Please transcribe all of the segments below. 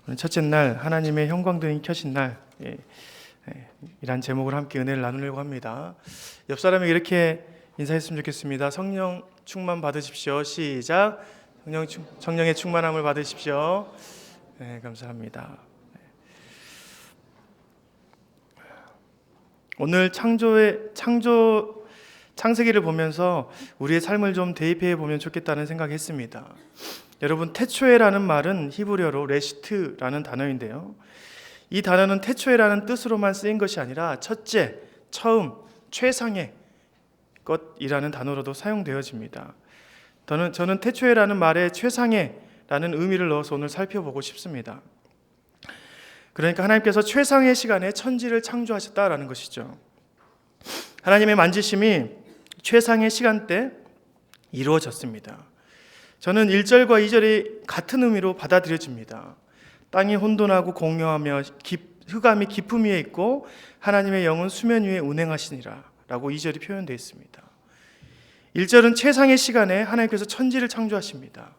오늘 첫째 날 하나님의 형광등이 켜진 날, 이란 제목으로 함께 은혜를 나누려고 합니다. 옆 사람에게 이렇게 인사했으면 좋겠습니다. 성령 충만 받으십시오. 시작. 성령의 충만함을 받으십시오. 네, 감사합니다. 오늘 창세기를 보면서 우리의 삶을 좀 대입해 보면 좋겠다는 생각했습니다. 여러분, 태초에라는 말은 히브리어로 레시트라는 단어인데요, 이 단어는 태초에라는 뜻으로만 쓰인 것이 아니라 첫째, 처음, 최상의 것이라는 단어로도 사용되어집니다. 저는 태초에라는 말에 최상의라는 의미를 넣어서 오늘 살펴보고 싶습니다. 그러니까 하나님께서 최상의 시간에 천지를 창조하셨다라는 것이죠. 하나님의 만지심이 최상의 시간대 이루어졌습니다. 저는 1절과 2절이 같은 의미로 받아들여집니다. 땅이 혼돈하고 공허하며 흑암이 깊음 위에 있고 하나님의 영은 수면 위에 운행하시니라 라고 2절이 표현되어 있습니다. 1절은 최상의 시간에 하나님께서 천지를 창조하십니다.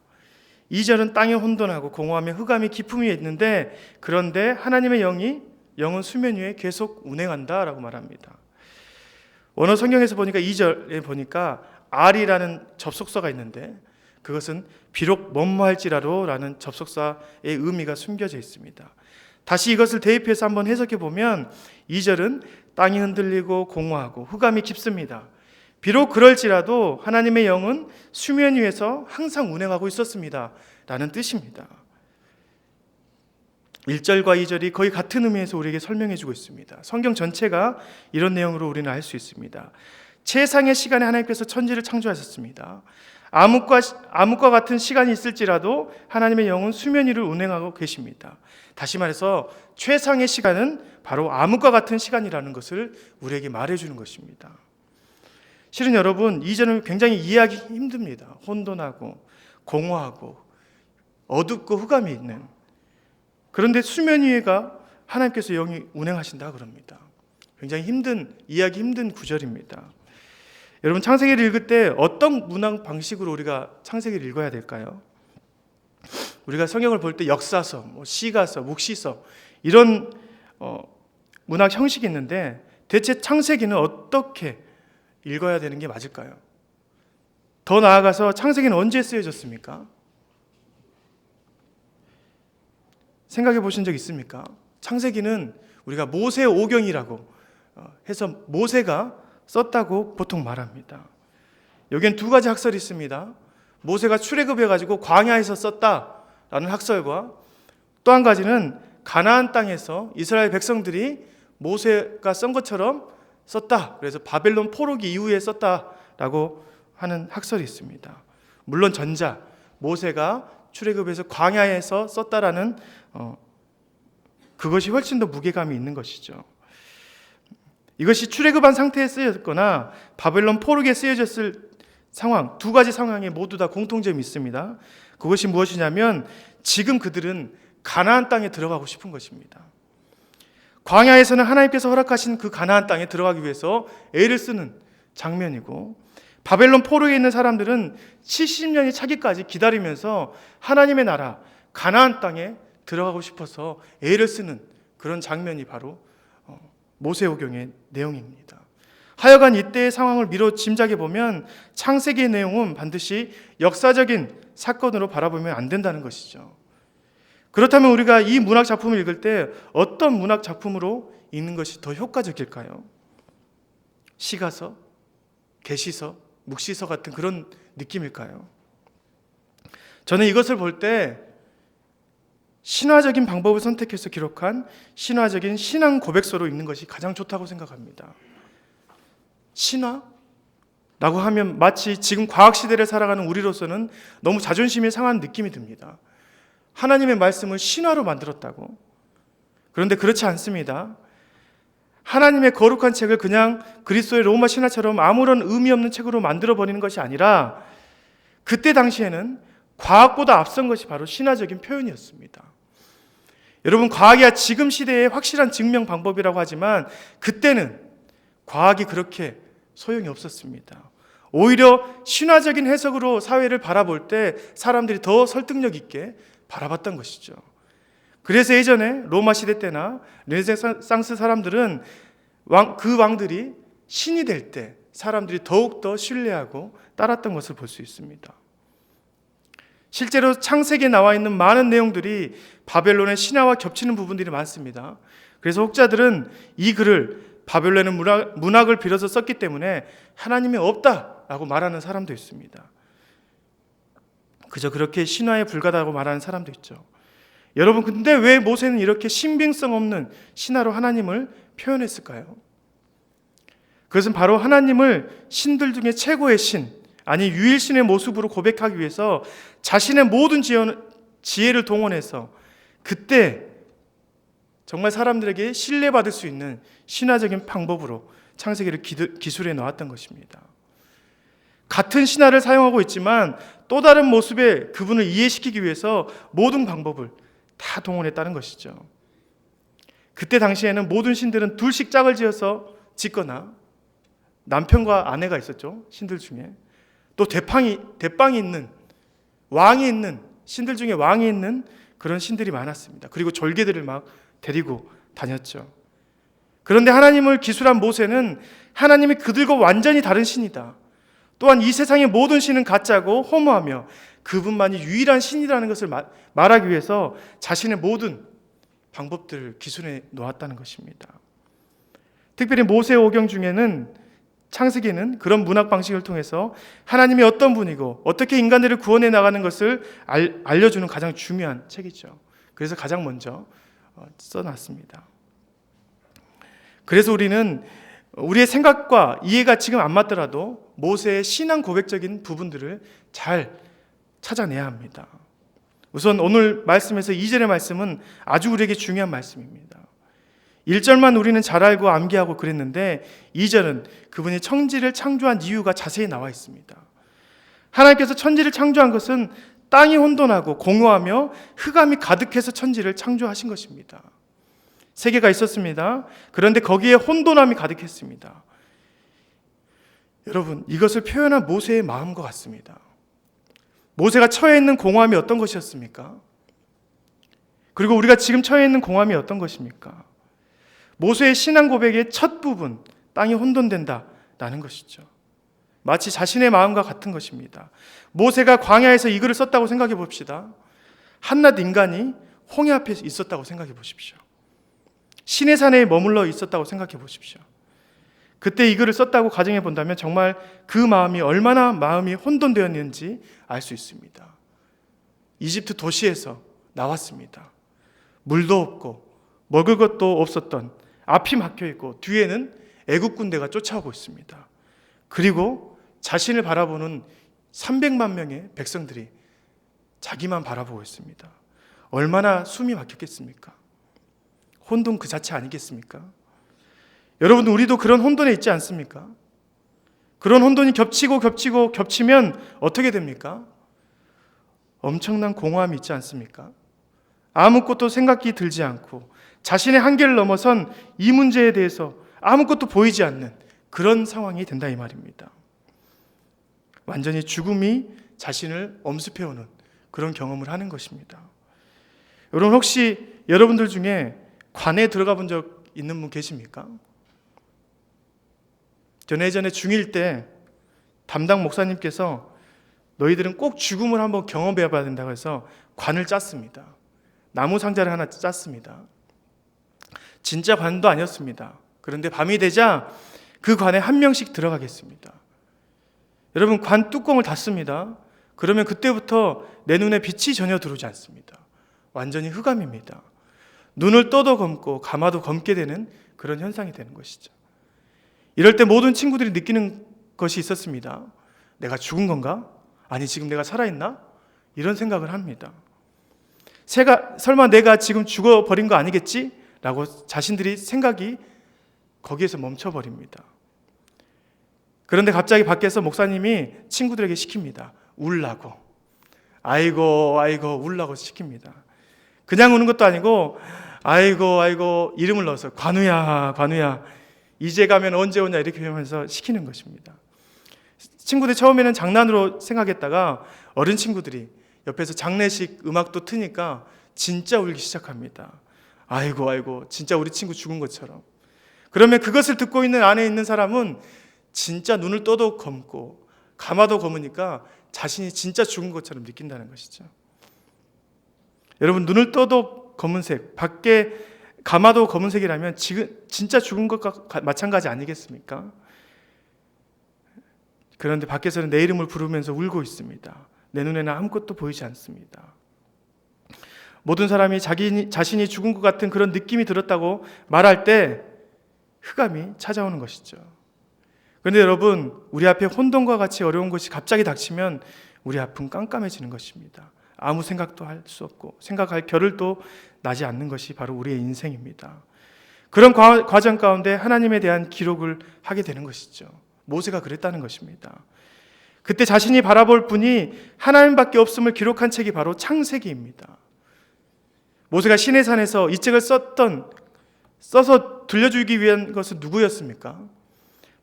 2절은 땅이 혼돈하고 공허하며 흑암이 깊음 위에 있는데, 그런데 하나님의 영은 수면 위에 계속 운행한다 라고 말합니다. 원어 성경에서 보니까 2절에 보니까 R이라는 접속사가 있는데, 그것은 비록 뭐뭐할지라도 라는 접속사의 의미가 숨겨져 있습니다. 다시 이것을 대입해서 한번 해석해 보면 2절은 땅이 흔들리고 공허하고 흑암이 깊습니다. 비록 그럴지라도 하나님의 영은 수면 위에서 항상 운행하고 있었습니다 라는 뜻입니다. 1절과 2절이 거의 같은 의미에서 우리에게 설명해 주고 있습니다. 성경 전체가 이런 내용으로 우리는 알 수 있습니다. 최상의 시간에 하나님께서 천지를 창조하셨습니다. 암흑과 같은 시간이 있을지라도 하나님의 영은 수면 위를 운행하고 계십니다. 다시 말해서 최상의 시간은 바로 암흑과 같은 시간이라는 것을 우리에게 말해주는 것입니다. 실은 여러분, 이전은 굉장히 이해하기 힘듭니다. 혼돈하고 공허하고 어둡고 흑암이 있는, 그런데 수면 위에가 하나님께서 영이 운행하신다 그럽니다. 굉장히 이해하기 힘든 구절입니다. 여러분, 창세기를 읽을 때 어떤 문학 방식으로 우리가 창세기를 읽어야 될까요? 우리가 성경을 볼 때 역사서, 시가서, 묵시서 이런 문학 형식이 있는데, 대체 창세기는 어떻게 읽어야 되는 게 맞을까요? 더 나아가서 창세기는 언제 쓰여졌습니까? 생각해 보신 적 있습니까? 창세기는 우리가 모세 오경이라고 해서 모세가 썼다고 보통 말합니다. 여기엔 두 가지 학설이 있습니다. 모세가 출애굽해가지고 광야에서 썼다라는 학설과, 또 한 가지는 가나안 땅에서 이스라엘 백성들이 모세가 쓴 것처럼 썼다, 그래서 바벨론 포로기 이후에 썼다라고 하는 학설이 있습니다. 물론 전자, 모세가 출애굽해서 광야에서 썼다라는 그것이 훨씬 더 무게감이 있는 것이죠. 이것이 출애굽한 상태에 쓰여졌거나 바벨론 포로기에 쓰여졌을 상황, 두 가지 상황에 모두 다 공통점이 있습니다. 그것이 무엇이냐면 지금 그들은 가나안 땅에 들어가고 싶은 것입니다. 광야에서는 하나님께서 허락하신 그 가나안 땅에 들어가기 위해서 애를 쓰는 장면이고, 바벨론 포로에 있는 사람들은 70년이 차기까지 기다리면서 하나님의 나라 가나안 땅에 들어가고 싶어서 애를 쓰는 그런 장면이 바로 모세오경의 내용입니다. 하여간 이때의 상황을 미뤄 짐작해 보면 창세기의 내용은 반드시 역사적인 사건으로 바라보면 안 된다는 것이죠. 그렇다면 우리가 이 문학 작품을 읽을 때 어떤 문학 작품으로 읽는 것이 더 효과적일까요? 시가서, 계시서, 묵시서 같은 그런 느낌일까요? 저는 이것을 볼 때 신화적인 방법을 선택해서 기록한 신화적인 신앙 고백서로 읽는 것이 가장 좋다고 생각합니다. 신화라고 하면 마치 지금 과학시대를 살아가는 우리로서는 너무 자존심이 상한 느낌이 듭니다. 하나님의 말씀을 신화로 만들었다고? 그런데 그렇지 않습니다. 하나님의 거룩한 책을 그냥 그리스도의 로마 신화처럼 아무런 의미 없는 책으로 만들어버리는 것이 아니라, 그때 당시에는 과학보다 앞선 것이 바로 신화적인 표현이었습니다. 여러분, 과학이야 지금 시대의 확실한 증명 방법이라고 하지만 그때는 과학이 그렇게 소용이 없었습니다. 오히려 신화적인 해석으로 사회를 바라볼 때 사람들이 더 설득력 있게 바라봤던 것이죠. 그래서 예전에 로마 시대 때나 르네상스 사람들은 그 왕들이 신이 될 때 사람들이 더욱더 신뢰하고 따랐던 것을 볼 수 있습니다. 실제로 창세기에 나와 있는 많은 내용들이 바벨론의 신화와 겹치는 부분들이 많습니다. 그래서 혹자들은 이 글을 바벨론의 문학을 빌어서 썼기 때문에 하나님이 없다라고 말하는 사람도 있습니다. 그저 그렇게 신화에 불과하다고 말하는 사람도 있죠. 여러분, 근데 왜 모세는 이렇게 신빙성 없는 신화로 하나님을 표현했을까요? 그것은 바로 하나님을 신들 중에 최고의 신, 아니 유일신의 모습으로 고백하기 위해서 자신의 모든 지혜를 동원해서 그때 정말 사람들에게 신뢰받을 수 있는 신화적인 방법으로 창세기를 기술해 놓았던 것입니다. 같은 신화를 사용하고 있지만 또 다른 모습의 그분을 이해시키기 위해서 모든 방법을 다 동원했다는 것이죠. 그때 당시에는 모든 신들은 둘씩 짝을 지어서 짓거나 남편과 아내가 있었죠. 신들 중에. 또 대빵이 있는, 왕이 있는, 신들 중에 왕이 있는 그런 신들이 많았습니다. 그리고 졸개들을 막 데리고 다녔죠. 그런데 하나님을 기술한 모세는 하나님이 그들과 완전히 다른 신이다. 또한 이 세상의 모든 신은 가짜고 허무하며 그분만이 유일한 신이라는 것을 말하기 위해서 자신의 모든 방법들을 기술해 놓았다는 것입니다. 특별히 모세 오경 중에는 창세기는 그런 문학 방식을 통해서 하나님이 어떤 분이고 어떻게 인간들을 구원해 나가는 것을 알려주는 가장 중요한 책이죠. 그래서 가장 먼저 써놨습니다. 그래서 우리는 우리의 생각과 이해가 지금 안 맞더라도 모세의 신앙 고백적인 부분들을 잘 찾아내야 합니다. 우선 오늘 말씀에서 2절의 말씀은 아주 우리에게 중요한 말씀입니다. 1절만 우리는 잘 알고 암기하고 그랬는데 2절은 그분이 천지를 창조한 이유가 자세히 나와 있습니다. 하나님께서 천지를 창조한 것은 땅이 혼돈하고 공허하며 흑암이 가득해서 천지를 창조하신 것입니다. 세계가 있었습니다. 그런데 거기에 혼돈함이 가득했습니다. 여러분, 이것을 표현한 모세의 마음과 같습니다. 모세가 처해 있는 공허함이 어떤 것이었습니까? 그리고 우리가 지금 처해 있는 공허함이 어떤 것입니까? 모세의 신앙 고백의 첫 부분, 땅이 혼돈된다라는 것이죠. 마치 자신의 마음과 같은 것입니다. 모세가 광야에서 이 글을 썼다고 생각해 봅시다. 한낱 인간이 홍해 앞에 있었다고 생각해 보십시오. 신의 산에 머물러 있었다고 생각해 보십시오. 그때 이 글을 썼다고 가정해 본다면 정말 그 마음이 얼마나 마음이 혼돈되었는지 알 수 있습니다. 이집트 도시에서 나왔습니다. 물도 없고 먹을 것도 없었던, 앞이 막혀 있고 뒤에는 애국 군대가 쫓아오고 있습니다. 그리고 자신을 바라보는 300만 명의 백성들이 자기만 바라보고 있습니다. 얼마나 숨이 막혔겠습니까? 혼돈 그 자체 아니겠습니까? 여러분, 우리도 그런 혼돈에 있지 않습니까? 그런 혼돈이 겹치면 어떻게 됩니까? 엄청난 공허함이 있지 않습니까? 아무것도 생각이 들지 않고 자신의 한계를 넘어선 이 문제에 대해서 아무것도 보이지 않는 그런 상황이 된다 이 말입니다. 완전히 죽음이 자신을 엄습해오는 그런 경험을 하는 것입니다. 여러분, 혹시 여러분들 중에 관에 들어가 본 적 있는 분 계십니까? 저는 예전에 중1 때 담당 목사님께서 너희들은 꼭 죽음을 한번 경험해 봐야 된다고 해서 관을 짰습니다. 나무 상자를 하나 짰습니다. 진짜 관도 아니었습니다. 그런데 밤이 되자 그 관에 한 명씩 들어가겠습니다. 여러분, 관 뚜껑을 닫습니다. 그러면 그때부터 내 눈에 빛이 전혀 들어오지 않습니다. 완전히 흑암입니다. 눈을 떠도 검고 감아도 검게 되는 그런 현상이 되는 것이죠. 이럴 때 모든 친구들이 느끼는 것이 있었습니다. 내가 죽은 건가? 아니, 지금 내가 살아있나? 이런 생각을 합니다. 설마 내가 지금 죽어버린 거 아니겠지? 라고 자신들이 생각이 거기에서 멈춰버립니다. 그런데 갑자기 밖에서 목사님이 친구들에게 시킵니다. 울라고. 아이고 울라고 시킵니다. 그냥 우는 것도 아니고 아이고 이름을 넣어서 관우야 이제 가면 언제 오냐 이렇게 하면서 시키는 것입니다. 친구들 처음에는 장난으로 생각했다가 어린 친구들이 옆에서 장례식 음악도 트니까 진짜 울기 시작합니다. 아이고 진짜 우리 친구 죽은 것처럼. 그러면 그것을 듣고 있는 안에 있는 사람은 진짜 눈을 떠도 검고 감아도 검으니까 자신이 진짜 죽은 것처럼 느낀다는 것이죠. 여러분, 눈을 떠도 검은색, 밖에 감아도 검은색이라면 지금 진짜 죽은 것과 마찬가지 아니겠습니까? 그런데 밖에서는 내 이름을 부르면서 울고 있습니다. 내 눈에는 아무것도 보이지 않습니다. 모든 사람이 자신이 죽은 것 같은 그런 느낌이 들었다고 말할 때 흑암이 찾아오는 것이죠. 그런데 여러분, 우리 앞에 혼돈과 같이 어려운 것이 갑자기 닥치면 우리 앞은 깜깜해지는 것입니다. 아무 생각도 할 수 없고 생각할 겨를도 나지 않는 것이 바로 우리의 인생입니다. 그런 과정 가운데 하나님에 대한 기록을 하게 되는 것이죠. 모세가 그랬다는 것입니다. 그때 자신이 바라볼 분이 하나님밖에 없음을 기록한 책이 바로 창세기입니다. 모세가 시내산에서 이 책을 써서 들려주기 위한 것은 누구였습니까?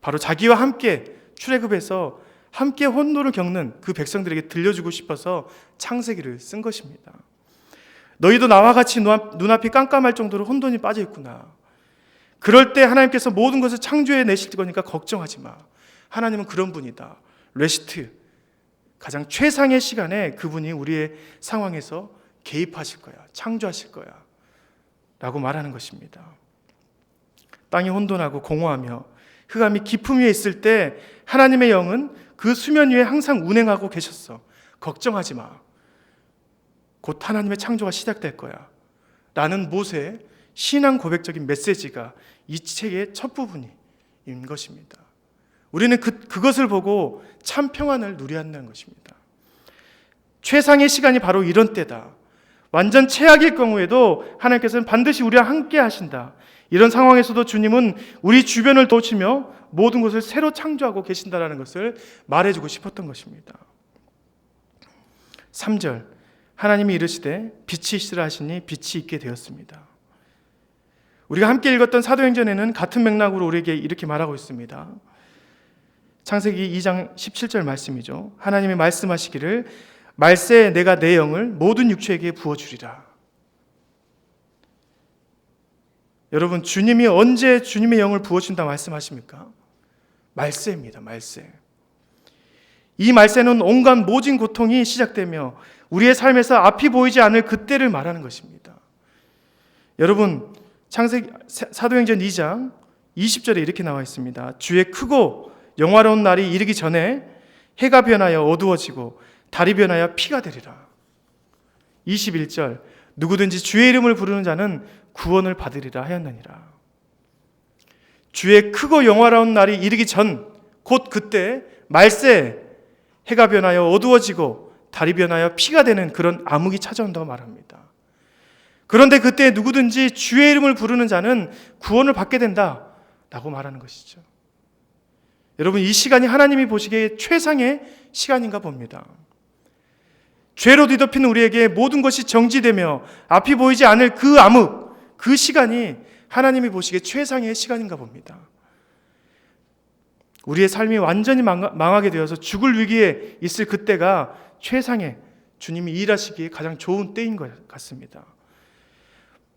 바로 자기와 함께 출애굽해서 함께 혼돈을 겪는 그 백성들에게 들려주고 싶어서 창세기를 쓴 것입니다. 너희도 나와 같이 눈앞이 깜깜할 정도로 혼돈이 빠져 있구나. 그럴 때 하나님께서 모든 것을 창조해 내실 거니까 걱정하지 마. 하나님은 그런 분이다. 레시트, 가장 최상의 시간에 그분이 우리의 상황에서 개입하실 거야. 창조하실 거야. 라고 말하는 것입니다. 땅이 혼돈하고 공허하며 흑암이 깊음 위에 있을 때 하나님의 영은 그 수면 위에 항상 운행하고 계셨어. 걱정하지 마. 곧 하나님의 창조가 시작될 거야. 라는 모세의 신앙 고백적인 메시지가 이 책의 첫 부분인 것입니다. 우리는 그것을 보고 참 평안을 누려야 한다는 것입니다. 최상의 시간이 바로 이런 때다. 완전 최악일 경우에도 하나님께서는 반드시 우리와 함께 하신다. 이런 상황에서도 주님은 우리 주변을 도우시며 모든 것을 새로 창조하고 계신다는 것을 말해주고 싶었던 것입니다. 3절, 하나님이 이르시되 빛이 있으라 하시니 빛이 있게 되었습니다. 우리가 함께 읽었던 사도행전에는 같은 맥락으로 우리에게 이렇게 말하고 있습니다. 창세기 2장 17절 말씀이죠. 하나님이 말씀하시기를 말세에 내가 내 영을 모든 육체에게 부어주리라. 여러분, 주님이 언제 주님의 영을 부어준다 말씀하십니까? 말세입니다. 말세. 이 말세는 온갖 모진 고통이 시작되며 우리의 삶에서 앞이 보이지 않을 그때를 말하는 것입니다. 여러분, 창세기 사도행전 2장 20절에 이렇게 나와 있습니다. 주의 크고 영화로운 날이 이르기 전에 해가 변하여 어두워지고 달이 변하여 피가 되리라. 21절, 누구든지 주의 이름을 부르는 자는 구원을 받으리라 하였느니라. 주의 크고 영화로운 날이 이르기 전, 곧 그때 말세, 해가 변하여 어두워지고 달이 변하여 피가 되는 그런 암흑이 찾아온다고 말합니다. 그런데 그때 누구든지 주의 이름을 부르는 자는 구원을 받게 된다라고 말하는 것이죠. 여러분, 이 시간이 하나님이 보시기에 최상의 시간인가 봅니다. 죄로 뒤덮인 우리에게 모든 것이 정지되며 앞이 보이지 않을 그 암흑, 그 시간이 하나님이 보시기에 최상의 시간인가 봅니다. 우리의 삶이 완전히 망하게 되어서 죽을 위기에 있을 그때가 최상의, 주님이 일하시기에 가장 좋은 때인 것 같습니다.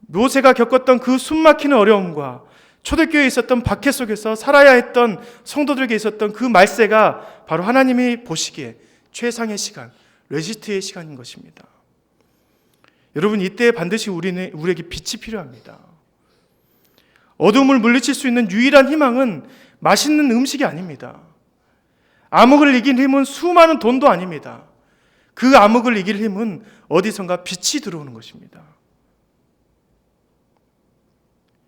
모세가 겪었던 그 숨막히는 어려움과 초대교회에 있었던 박해 속에서 살아야 했던 성도들에게 있었던 그 말세가 바로 하나님이 보시기에 최상의 시간, 레시트의 시간인 것입니다. 여러분, 이때 반드시 우리에게 빛이 필요합니다. 어둠을 물리칠 수 있는 유일한 희망은 맛있는 음식이 아닙니다. 암흑을 이긴 힘은 수많은 돈도 아닙니다. 그 암흑을 이길 힘은 어디선가 빛이 들어오는 것입니다.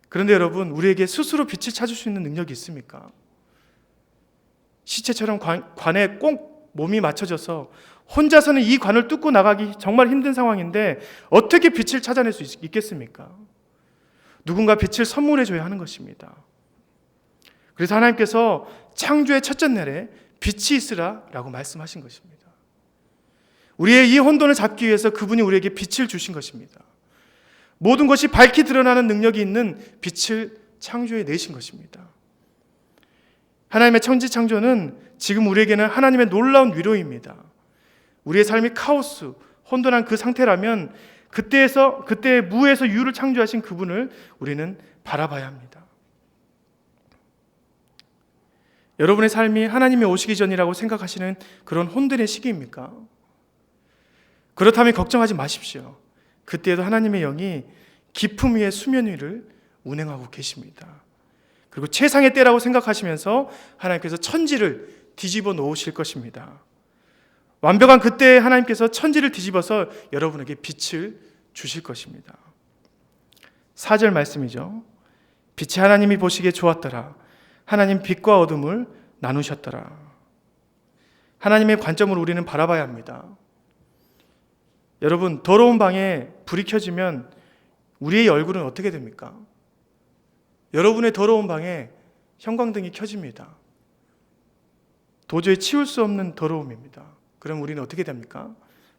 그런데 여러분, 우리에게 스스로 빛을 찾을 수 있는 능력이 있습니까? 시체처럼 관에 꼭 몸이 맞춰져서 혼자서는 이 관을 뚫고 나가기 정말 힘든 상황인데 어떻게 빛을 찾아낼 수 있겠습니까? 누군가 빛을 선물해 줘야 하는 것입니다. 그래서 하나님께서 창조의 첫째 날에 빛이 있으라 라고 말씀하신 것입니다. 우리의 이 혼돈을 잡기 위해서 그분이 우리에게 빛을 주신 것입니다. 모든 것이 밝히 드러나는 능력이 있는 빛을 창조해 내신 것입니다. 하나님의 천지 창조는 지금 우리에게는 하나님의 놀라운 위로입니다. 우리의 삶이 카오스, 혼돈한 그 상태라면 그때 무에서 유를 창조하신 그분을 우리는 바라봐야 합니다. 여러분의 삶이 하나님이 오시기 전이라고 생각하시는 그런 혼돈의 시기입니까? 그렇다면 걱정하지 마십시오. 그때에도 하나님의 영이 깊음 위에 수면 위를 운행하고 계십니다. 그리고 최상의 때라고 생각하시면서 하나님께서 천지를 뒤집어 놓으실 것입니다. 완벽한 그때에 하나님께서 천지를 뒤집어서 여러분에게 빛을 주실 것입니다. 4절 말씀이죠. 빛이 하나님이 보시기에 좋았더라. 하나님 빛과 어둠을 나누셨더라. 하나님의 관점으로 우리는 바라봐야 합니다. 여러분, 더러운 방에 불이 켜지면 우리의 얼굴은 어떻게 됩니까? 여러분의 더러운 방에 형광등이 켜집니다. 도저히 치울 수 없는 더러움입니다. 그럼 우리는 어떻게 됩니까?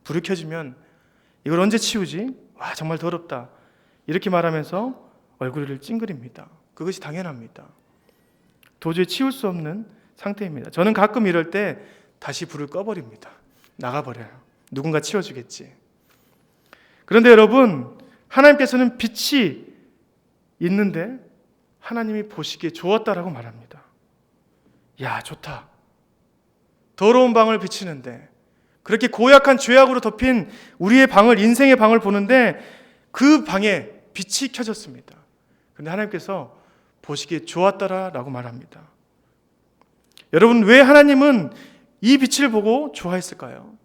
불이 켜지면 이걸 언제 치우지? 와, 정말 더럽다. 이렇게 말하면서 얼굴을 찡그립니다. 그것이 당연합니다. 도저히 치울 수 없는 상태입니다. 저는 가끔 이럴 때 다시 불을 꺼버립니다. 나가버려요. 누군가 치워주겠지. 그런데 여러분, 하나님께서는 빛이 있는데 하나님이 보시기에 좋았다라고 말합니다. 야, 좋다. 더러운 방을 비치는데, 그렇게 고약한 죄악으로 덮인 우리의 방을, 인생의 방을 보는데 그 방에 빛이 켜졌습니다. 그런데 하나님께서 보시기에 좋았더라라고 말합니다. 여러분, 왜 하나님은 이 빛을 보고 좋아했을까요?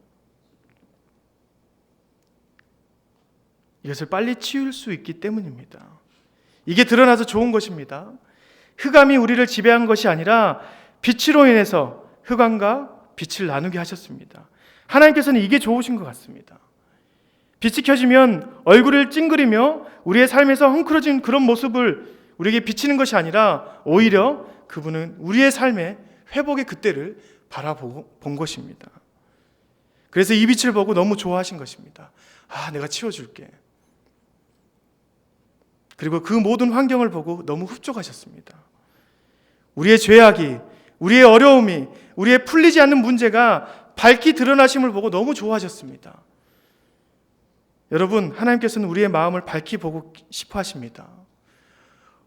이것을 빨리 치울 수 있기 때문입니다. 이게 드러나서 좋은 것입니다. 흑암이 우리를 지배한 것이 아니라 빛으로 인해서 흑암과 빛을 나누게 하셨습니다. 하나님께서는 이게 좋으신 것 같습니다. 빛이 켜지면 얼굴을 찡그리며 우리의 삶에서 헝클어진 그런 모습을 우리에게 비치는 것이 아니라 오히려 그분은 우리의 삶의 회복의 그때를 바라보고 본 것입니다. 그래서 이 빛을 보고 너무 좋아하신 것입니다. 아, 내가 치워줄게. 그리고 그 모든 환경을 보고 너무 흡족하셨습니다. 우리의 죄악이, 우리의 어려움이, 우리의 풀리지 않는 문제가 밝히 드러나심을 보고 너무 좋아하셨습니다. 여러분, 하나님께서는 우리의 마음을 밝히 보고 싶어 하십니다.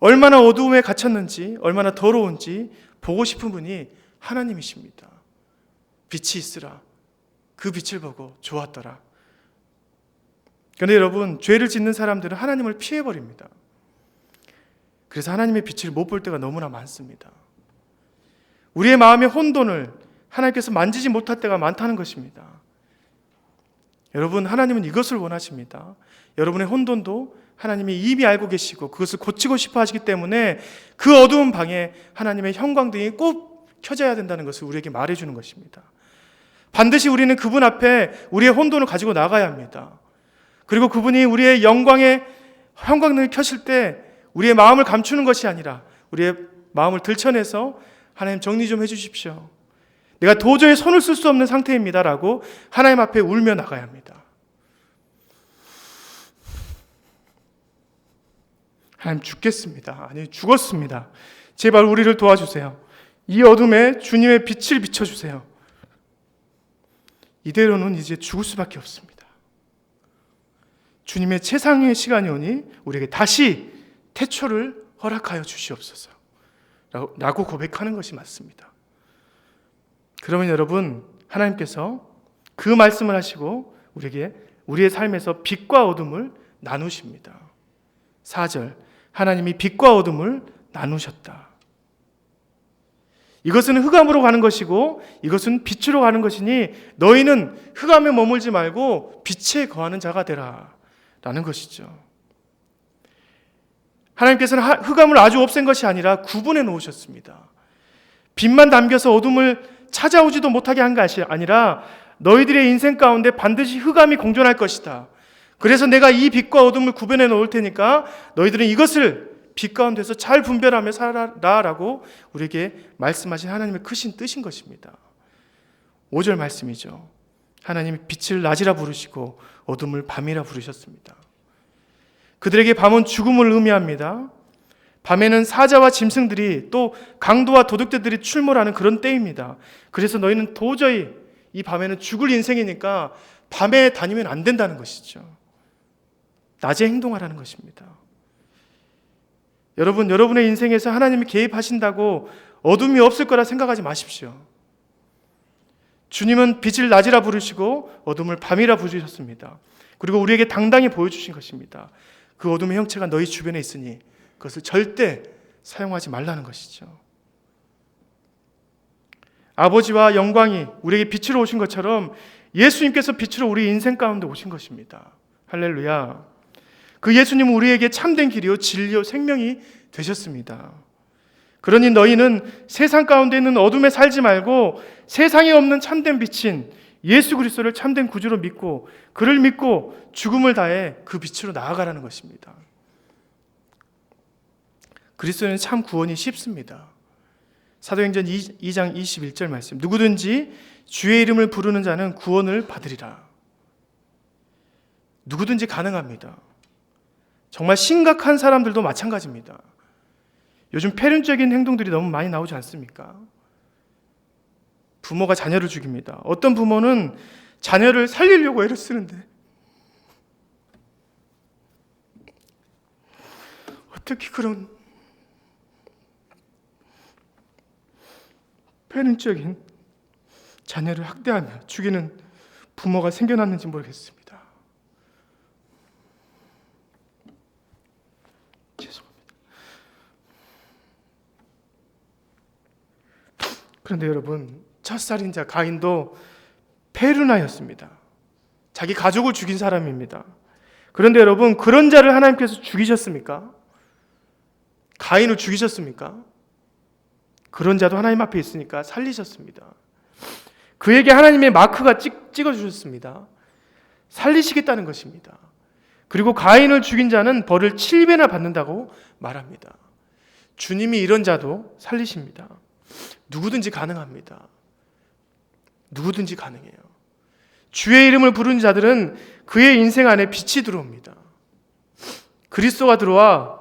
얼마나 어두움에 갇혔는지, 얼마나 더러운지 보고 싶은 분이 하나님이십니다. 빛이 있으라. 그 빛을 보고 좋았더라. 그런데 여러분, 죄를 짓는 사람들은 하나님을 피해버립니다. 그래서 하나님의 빛을 못 볼 때가 너무나 많습니다. 우리의 마음의 혼돈을 하나님께서 만지지 못할 때가 많다는 것입니다. 여러분, 하나님은 이것을 원하십니다. 여러분의 혼돈도 하나님이 이미 알고 계시고 그것을 고치고 싶어 하시기 때문에 그 어두운 방에 하나님의 형광등이 꼭 켜져야 된다는 것을 우리에게 말해주는 것입니다. 반드시 우리는 그분 앞에 우리의 혼돈을 가지고 나가야 합니다. 그리고 그분이 우리의 영광의 형광등을 켜실 때 우리의 마음을 감추는 것이 아니라 우리의 마음을 들춰내서 하나님 정리 좀 해주십시오. 내가 도저히 손을 쓸 수 없는 상태입니다 라고 하나님 앞에 울며 나가야 합니다. 하나님, 죽겠습니다. 아니, 죽었습니다. 제발 우리를 도와주세요. 이 어둠에 주님의 빛을 비춰주세요. 이대로는 이제 죽을 수밖에 없습니다. 주님의 최상의 시간이 오니 우리에게 다시 태초를 허락하여 주시옵소서 라고 고백하는 것이 맞습니다. 그러면 여러분, 하나님께서 그 말씀을 하시고 우리에게 우리의 삶에서 빛과 어둠을 나누십니다. 4절, 하나님이 빛과 어둠을 나누셨다. 이것은 흑암으로 가는 것이고 이것은 빛으로 가는 것이니 너희는 흑암에 머물지 말고 빛에 거하는 자가 되라 라는 것이죠. 하나님께서는 흑암을 아주 없앤 것이 아니라 구분해 놓으셨습니다. 빛만 담겨서 어둠을 찾아오지도 못하게 한 것이 아니라 너희들의 인생 가운데 반드시 흑암이 공존할 것이다. 그래서 내가 이 빛과 어둠을 구분해 놓을 테니까 너희들은 이것을 빛 가운데서 잘 분별하며 살아라라고 우리에게 말씀하신 하나님의 크신 뜻인 것입니다. 5절 말씀이죠. 하나님이 빛을 낮이라 부르시고 어둠을 밤이라 부르셨습니다. 그들에게 밤은 죽음을 의미합니다. 밤에는 사자와 짐승들이 또 강도와 도둑들이 출몰하는 그런 때입니다. 그래서 너희는 도저히 이 밤에는 죽을 인생이니까 밤에 다니면 안 된다는 것이죠. 낮에 행동하라는 것입니다. 여러분, 여러분의 인생에서 하나님이 개입하신다고 어둠이 없을 거라 생각하지 마십시오. 주님은 빛을 낮이라 부르시고 어둠을 밤이라 부르셨습니다. 그리고 우리에게 당당히 보여주신 것입니다. 그 어둠의 형체가 너희 주변에 있으니 그것을 절대 사용하지 말라는 것이죠. 아버지와 영광이 우리에게 빛으로 오신 것처럼 예수님께서 빛으로 우리 인생 가운데 오신 것입니다. 할렐루야. 그 예수님은 우리에게 참된 길이요 진리요 생명이 되셨습니다. 그러니 너희는 세상 가운데 있는 어둠에 살지 말고 세상에 없는 참된 빛인 예수 그리스도를 참된 구주로 믿고 그를 믿고 죽음을 다해 그 빛으로 나아가라는 것입니다. 그리스도는 참 구원이 쉽습니다. 사도행전 2장 21절 말씀, 누구든지 주의 이름을 부르는 자는 구원을 받으리라. 누구든지 가능합니다. 정말 심각한 사람들도 마찬가지입니다. 요즘 폐륜적인 행동들이 너무 많이 나오지 않습니까? 부모가 자녀를 죽입니다. 어떤 부모는 자녀를 살리려고 애를 쓰는데 어떻게 그런 폐륜적인 자녀를 학대하며 죽이는 부모가 생겨났는지 모르겠습니다. 죄송합니다. 그런데 여러분, 첫 살인자 가인도 폐륜하였습니다. 자기 가족을 죽인 사람입니다. 그런데 여러분, 그런 자를 하나님께서 죽이셨습니까? 가인을 죽이셨습니까? 그런 자도 하나님 앞에 있으니까 살리셨습니다. 그에게 하나님의 마크가 찍어주셨습니다. 살리시겠다는 것입니다. 그리고 가인을 죽인 자는 벌을 7배나 받는다고 말합니다. 주님이 이런 자도 살리십니다. 누구든지 가능합니다. 누구든지 가능해요. 주의 이름을 부르는 자들은 그의 인생 안에 빛이 들어옵니다. 그리스도가 들어와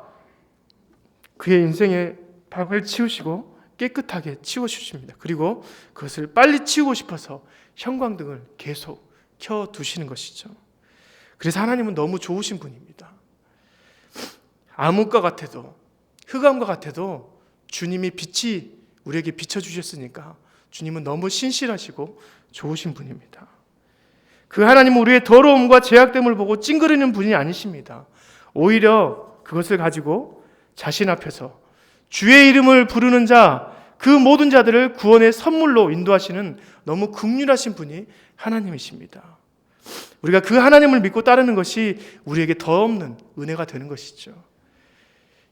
그의 인생의 방을 치우시고 깨끗하게 치워주십니다. 그리고 그것을 빨리 치우고 싶어서 형광등을 계속 켜두시는 것이죠. 그래서 하나님은 너무 좋으신 분입니다. 암흑과 같아도 흑암과 같아도 주님이 빛이 우리에게 비춰주셨으니까 주님은 너무 신실하시고 좋으신 분입니다. 그 하나님은 우리의 더러움과 죄악됨을 보고 찡그리는 분이 아니십니다. 오히려 그것을 가지고 자신 앞에서 주의 이름을 부르는 자, 그 모든 자들을 구원의 선물로 인도하시는 너무 긍휼하신 분이 하나님이십니다. 우리가 그 하나님을 믿고 따르는 것이 우리에게 더 없는 은혜가 되는 것이죠.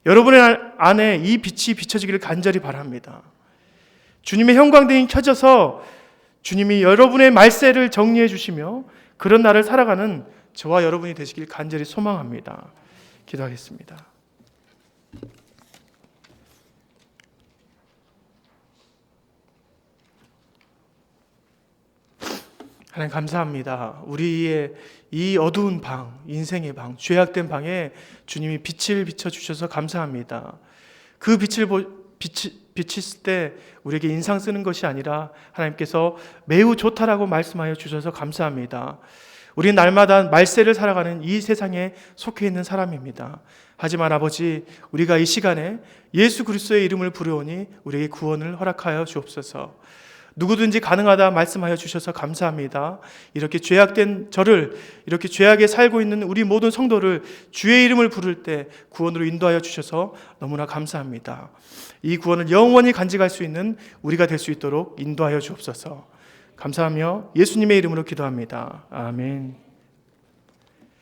여러분의 안에 이 빛이 비춰지기를 간절히 바랍니다. 주님의 형광등이 켜져서 주님이 여러분의 말세를 정리해 주시며 그런 날을 살아가는 저와 여러분이 되시길 간절히 소망합니다. 기도하겠습니다. 하나님 감사합니다. 우리의 이 어두운 방, 인생의 방, 죄악된 방에 주님이 빛을 비춰주셔서 감사합니다. 그 빛을 비칠 때 우리에게 인상 쓰는 것이 아니라 하나님께서 매우 좋다라고 말씀하여 주셔서 감사합니다. 우리는 날마다 말세를 살아가는 이 세상에 속해 있는 사람입니다. 하지만 아버지, 우리가 이 시간에 예수 그리스도의 이름을 부르오니 우리에게 구원을 허락하여 주옵소서. 누구든지 가능하다 말씀하여 주셔서 감사합니다. 이렇게 죄악된 저를, 이렇게 죄악에 살고 있는 우리 모든 성도를 주의 이름을 부를 때 구원으로 인도하여 주셔서 너무나 감사합니다. 이 구원을 영원히 간직할 수 있는 우리가 될 수 있도록 인도하여 주옵소서. 감사하며 예수님의 이름으로 기도합니다. 아멘.